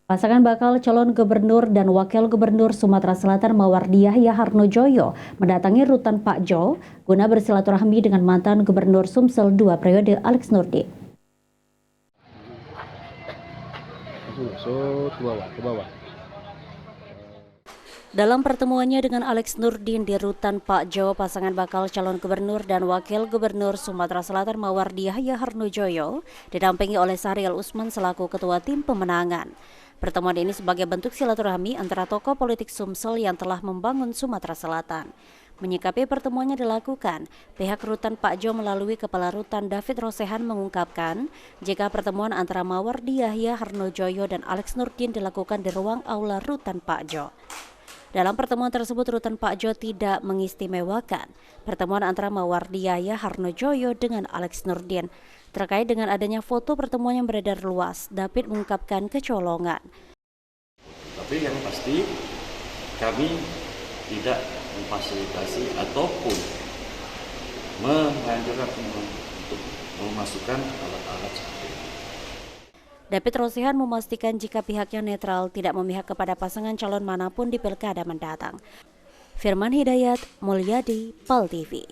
Pasangan bakal calon gubernur dan wakil gubernur Sumatera Selatan Mawardi Yahya Harnojoyo mendatangi rutan Pak Jo guna bersilaturahmi dengan mantan gubernur Sumsel 2 periode Alex Nurdin. Dalam pertemuannya dengan Alex Nurdin di rutan Pak Jo, pasangan bakal calon gubernur dan wakil gubernur Sumatera Selatan Mawardi Yahya Harnojoyo didampingi oleh Syahrial Usman selaku ketua tim pemenangan. Pertemuan ini sebagai bentuk silaturahmi antara tokoh politik Sumsel yang telah membangun Sumatera Selatan. Menyikapi pertemuannya dilakukan, pihak rutan Pak Jo melalui Kepala Rutan David Rosehan mengungkapkan jika pertemuan antara Mawardi Yahya Harnojoyo dan Alex Nurdin dilakukan di ruang aula rutan Pak Jo. Dalam pertemuan tersebut, rutan Pak Jo tidak mengistimewakan pertemuan antara Mawardi Yahya Harnojoyo dengan Alex Nurdin. Terkait dengan adanya foto pertemuan yang beredar luas, David mengungkapkan kecolongan. Tapi yang pasti kami tidak memfasilitasi ataupun menganjurkan untuk memasukkan alat-alat seperti itu. David Rosehan memastikan jika pihaknya netral tidak memihak kepada pasangan calon manapun di pilkada mendatang. Firman Hidayat, Mulyadi, PAL TV.